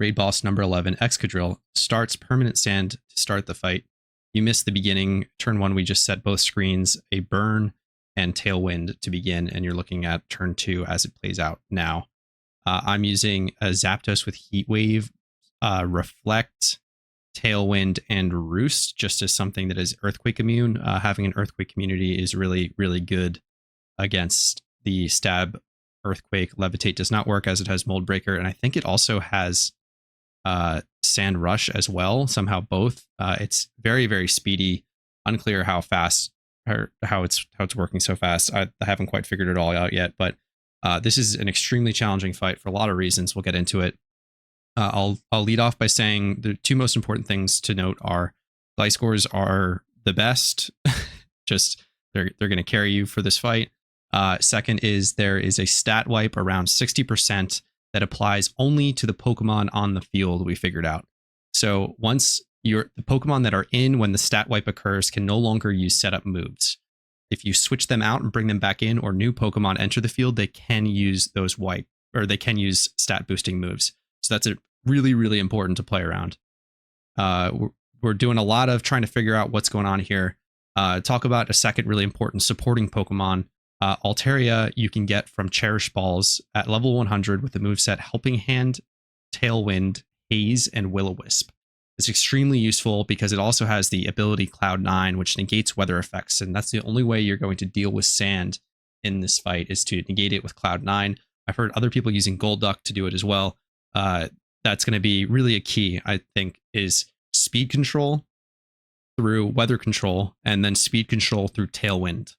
Raid boss number 11, Excadril, starts permanent sand to start the fight. You missed the beginning. Turn 1, we just set both screens, a burn and tailwind to begin, and you're looking at turn 2 as it plays out now. I'm using a Zapdos with Heat Wave, Reflect, Tailwind, and Roost, just as something that is Earthquake immune. Having an Earthquake immunity is really, really good against the Stab. Earthquake. Levitate does not work as it has Mold Breaker, and I think it also has Sand Rush as well, somehow both. It's very, very speedy. Unclear how fast or how it's working so fast. I haven't quite figured it all out yet, but this is an extremely challenging fight for a lot of reasons. We'll get into it. I'll lead off by saying the two most important things to note are Gliscors are the best. Just they're going to carry you for this fight. Second is there is a stat wipe around 60% that applies only to the Pokemon on the field we figured out. So once the Pokemon that are in when the stat wipe occurs can no longer use setup moves. If you switch them out and bring them back in, or new Pokemon enter the field, they can use those they can use stat boosting moves. So that's really, really important to play around. We're doing a lot of trying to figure out what's going on here. Talk about a second really important supporting Pokemon. Altaria you can get from Cherish Balls at level 100 with the moveset Helping Hand, Tailwind, Haze, and Will-O-Wisp. It's extremely useful because it also has the ability Cloud9, which negates weather effects, and that's the only way you're going to deal with sand in this fight is to negate it with Cloud9. I've heard other people using Golduck to do it as well. That's going to be really a key, I think, is speed control through weather control, and then speed control through Tailwind.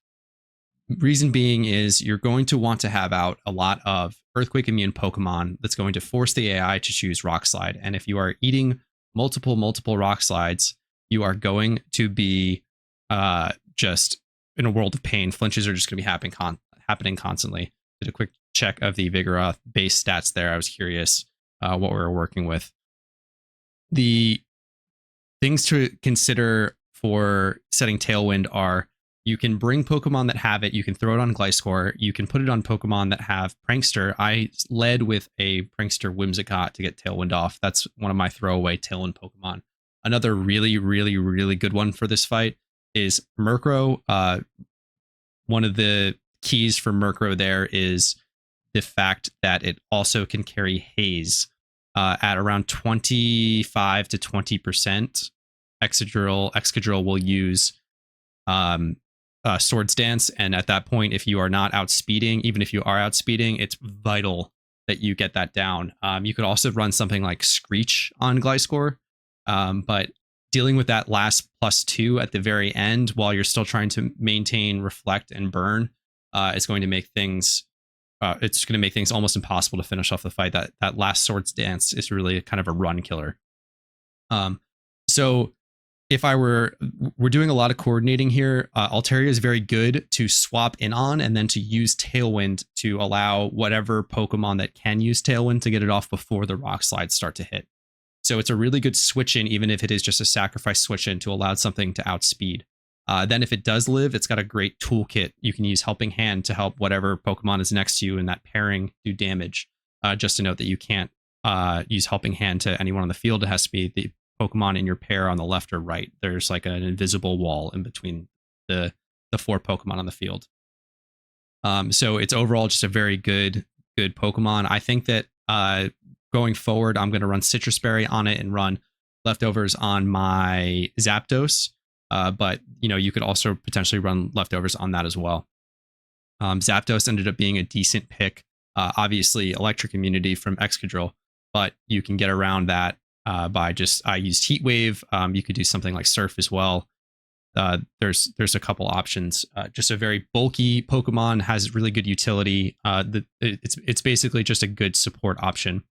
Reason being is you're going to want to have out a lot of Earthquake immune Pokemon that's going to force the AI to choose Rock Slide. And if you are eating multiple Rock Slides, you are going to be just in a world of pain. Flinches are just going to be happening constantly. Did a quick check of the Vigoroth base stats there. I was curious what we were working with. The things to consider for setting Tailwind are you can bring Pokemon that have it. You can throw it on Gliscor. You can put it on Pokemon that have Prankster. I led with a Prankster Whimsicott to get Tailwind off. That's one of my throwaway Tailwind Pokemon. Another really, really, really good one for this fight is Murkrow. One of the keys for Murkrow there is the fact that it also can carry Haze at around 25 to 20%. Excadril will use Swords Dance, and at that point, if you are not outspeeding, even if you are outspeeding, it's vital that you get that down. You could also run something like Screech on Gliscor, but dealing with that last +2 at the very end while you're still trying to maintain Reflect and Burn is going to make things almost impossible to finish off the fight. That last Swords Dance is really kind of a run killer. So if we're doing a lot of coordinating here, Altaria is very good to swap in on and then to use Tailwind to allow whatever Pokemon that can use Tailwind to get it off before the Rock Slides start to hit. So it's a really good switch in, even if it is just a sacrifice switch in to allow something to outspeed. Then if it does live, it's got a great toolkit. You can use Helping Hand to help whatever Pokemon is next to you in that pairing do damage. Just to note that you can't use Helping Hand to anyone on the field. It has to be the Pokemon in your pair on the left or right. There's like an invisible wall in between the 4 Pokemon on the field. So it's overall just a very good Pokemon. I think that going forward, I'm going to run Citrus Berry on it and run Leftovers on my Zapdos. But you could also potentially run Leftovers on that as well. Zapdos ended up being a decent pick. Obviously, Electric Immunity from Excadril, but you can get around that I used Heat Wave. You could do something like Surf as well. There's a couple options. Just a very bulky Pokemon, has really good utility. It's basically just a good support option.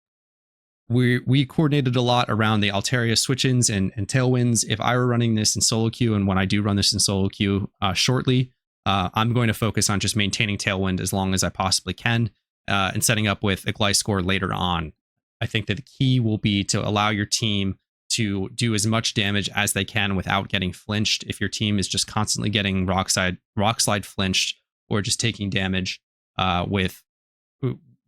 We coordinated a lot around the Altaria switch-ins and Tailwinds. If I were running this in solo queue, and when I do run this in solo queue shortly, I'm going to focus on just maintaining Tailwind as long as I possibly can, and setting up with a Gliscor later on. I think that the key will be to allow your team to do as much damage as they can without getting flinched. If your team is just constantly getting Rock Slide flinched or just taking damage with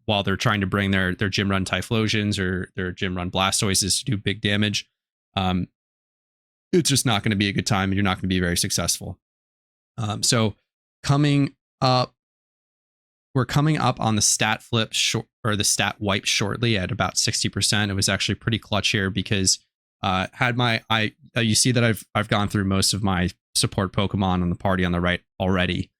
while they're trying to bring their gym run Typhlosions or their gym run Blastoises to do big damage. It's just not going to be a good time, and you're not going to be very successful. So coming up, we're coming up on the stat flip or the stat wipe shortly at about 60%. It was actually pretty clutch here because you see that I've gone through most of my support Pokemon on the party on the right already.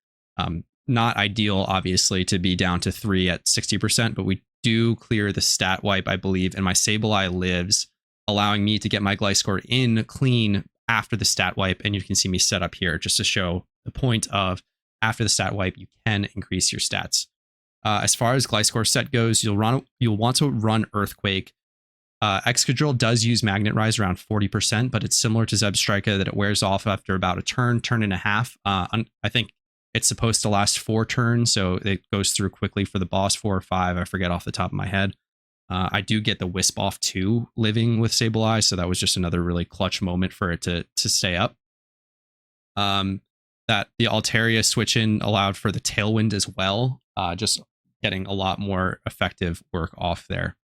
Not ideal, obviously, to be down to 3 at 60%, but we do clear the stat wipe, I believe, and my Sableye lives, allowing me to get my Gliscor in clean after the stat wipe. And you can see me set up here just to show the point of after the stat wipe, you can increase your stats. As far as Gliscor set goes, you'll want to run Earthquake. Excadril does use Magnet Rise around 40%, but it's similar to Zebstrika that it wears off after about a turn and a half. I think it's supposed to last 4 turns, so it goes through quickly for the boss, 4 or 5. I forget off the top of my head. I do get the Wisp off too, living with Sableye, so that was just another really clutch moment for it to stay up. That the Altaria switch in allowed for the Tailwind as well, just getting a lot more effective work off there.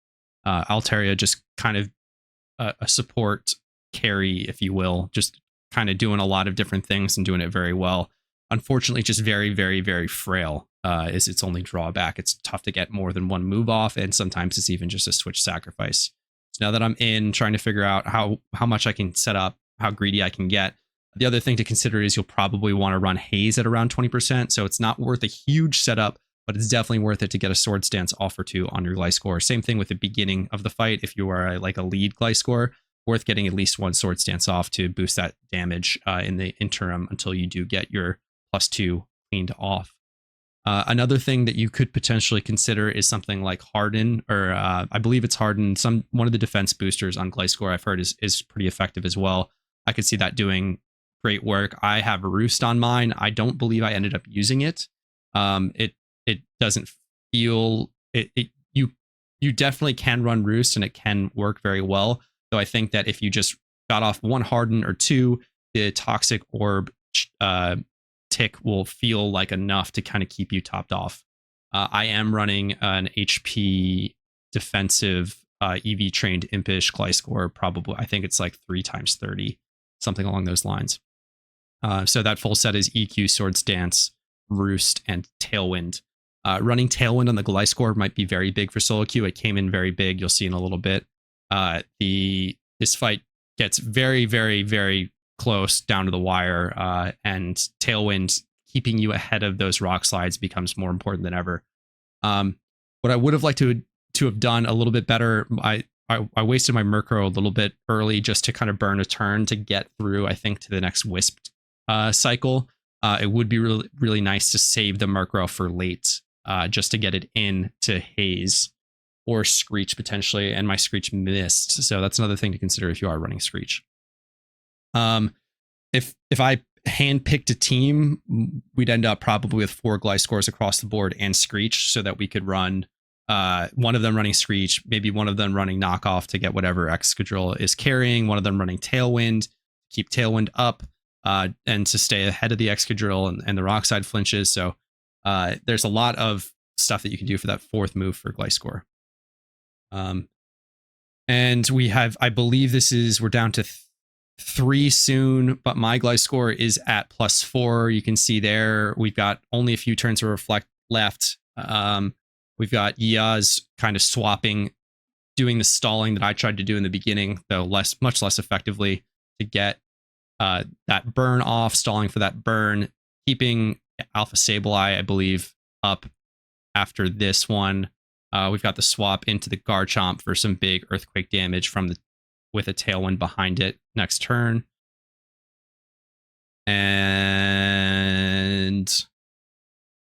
Altaria just kind of a support carry, if you will, just kind of doing a lot of different things and doing it very well. Unfortunately, just very, very, very frail is its only drawback. It's tough to get more than one move off, and sometimes it's even just a switch sacrifice. So now that I'm in trying to figure out how much I can set up, how greedy I can get, the other thing to consider is you'll probably want to run Haze at around 20%, so it's not worth a huge setup, but it's definitely worth it to get a Swords Dance off or 2 on your Gliscor. Same thing with the beginning of the fight. If you are like a lead Gliscor, worth getting at least 1 Swords Dance off to boost that damage in the interim until you do get your +2 cleaned off. Another thing that you could potentially consider is something like Harden, or I believe it's Harden. One of the defense boosters on Gliscor I've heard is pretty effective as well. I could see that doing great work. I have Roost on mine. I don't believe I ended up using it. It doesn't feel you definitely can run Roost and it can work very well. So I think that if you just got off 1 Harden or 2, the Toxic Orb tick will feel like enough to kind of keep you topped off. I am running an HP defensive EV trained Impish Gliscor, probably. I think it's like 3 times 30, something along those lines. So that full set is EQ, Swords Dance, Roost, and Tailwind. Running Tailwind on the Gliscor might be very big for solo queue. It came in very big. You'll see in a little bit. This fight gets very, very, very close down to the wire, and Tailwind keeping you ahead of those rock slides becomes more important than ever. What I would have liked to have done a little bit better, I wasted my Murkrow a little bit early just to kind of burn a turn to get through, I think, to the next Wisp cycle. It would be really, really nice to save the Murkrow for late, just to get it in to Haze or Screech potentially, and my Screech missed. So that's another thing to consider if you are running Screech. If I handpicked a team, we'd end up probably with 4 Gliscors across the board and Screech, so that we could run one of them running Screech, maybe one of them running Knockoff to get whatever Excadril is carrying, one of them running Tailwind, keep Tailwind up, and to stay ahead of the Excadril and the Rockside flinches. So there's a lot of stuff that you can do for that 4th move for Gliscor. And we have, I believe we're down to 3 soon, but my Gliscor is at +4. You can see there we've got only a few turns of Reflect left. We've got Yaz kind of swapping, doing the stalling that I tried to do in the beginning, though much less effectively, to get that burn off, stalling for that burn, keeping Alpha Sableye, I believe, up after this one. We've got the swap into the Garchomp for some big Earthquake damage with a Tailwind behind it next turn. And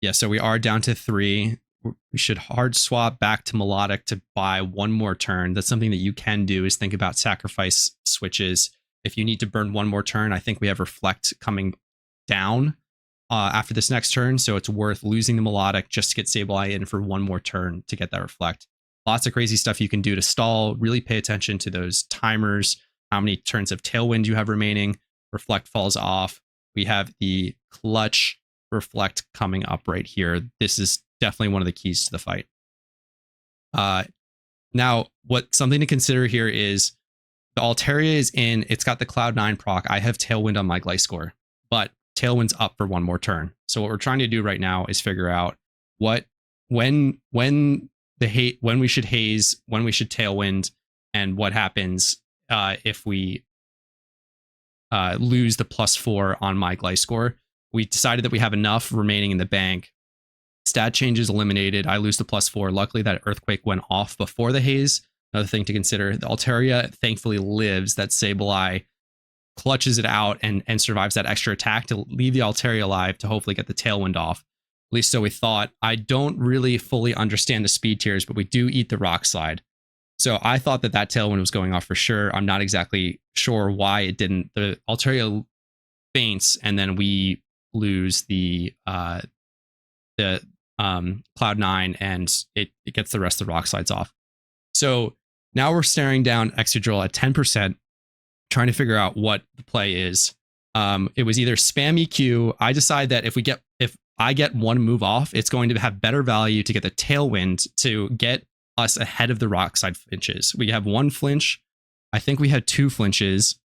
yeah, so we are down to 3. We should hard swap back to Melodic to buy 1 more turn. That's something that you can do, is think about sacrifice switches. If you need to burn 1 more turn, I think we have Reflect coming down after this next turn, so it's worth losing the Melodic just to get Sableye in for 1 more turn to get that Reflect. Lots of crazy stuff you can do to stall. Really pay attention to those timers, how many turns of Tailwind you have remaining. Reflect falls off. We have the clutch Reflect coming up right here. This is definitely one of the keys to the fight. Now, something to consider here is the Altaria is in. It's got the Cloud9 proc. I have Tailwind on my Gliscor, but Tailwind's up for one more turn. So what we're trying to do right now is figure out when we should haze, when we should Tailwind, and what happens if we lose the +4 on my Gliscor. We decided that we have enough remaining in the bank. Stat changes eliminated. I lose the +4. Luckily, that Earthquake went off before the haze. Another thing to consider, the Altaria thankfully lives. That Sableye clutches it out and survives that extra attack to leave the Altaria alive to hopefully get the Tailwind off. At least so we thought. I don't really fully understand the speed tiers, but we do eat the Rock Slide. So I thought that Tailwind was going off for sure. I'm not exactly sure why it didn't. The Altaria faints, and then we lose the Cloud9, and it gets the rest of the Rock Slides off. So now we're staring down Excadril at 10%, trying to figure out what the play is. It was either spam EQ. I decide that if I get one move off, it's going to have better value to get the Tailwind to get us ahead of the Rock Slide flinches. We have one flinch. I think we had 2 flinches.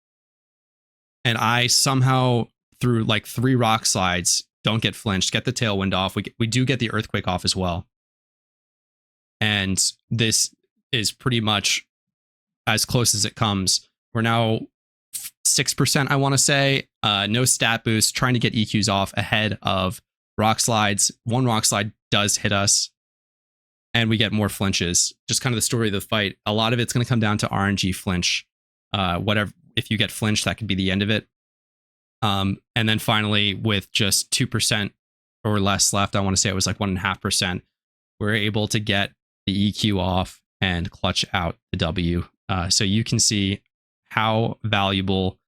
And I somehow, through like 3 Rock Slides, don't get flinched, get the Tailwind off. We do get the Earthquake off as well. And this is pretty much as close as it comes. We're now 6%, I want to say. No stat boost, trying to get EQs off ahead of Rock Slides. One Rock Slide does hit us, and we get more flinches. Just kind of the story of the fight. A lot of it's going to come down to RNG flinch. Whatever, if you get flinched, that could be the end of it. And then finally, with just 2% or less left, I want to say it was like 1.5%, we're able to get the EQ off and clutch out the W. So you can see how valuable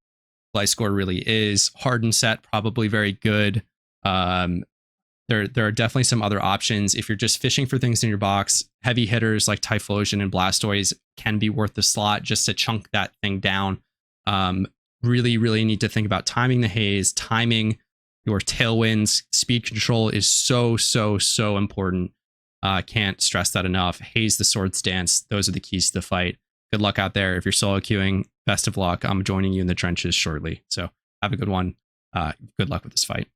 Gliscor really is. Hardened set, probably very good. There are definitely some other options. If you're just fishing for things in your box, heavy hitters like Typhlosion and Blastoise can be worth the slot just to chunk that thing down. Really need to think about timing the haze, timing your tailwinds. Speed control is so important. Can't stress that enough. Haze the Swords Dance. Those are the keys to the fight. Good luck out there. If you're solo queuing, best of luck. I'm joining you in the trenches shortly. So have a good one. Good luck with this fight.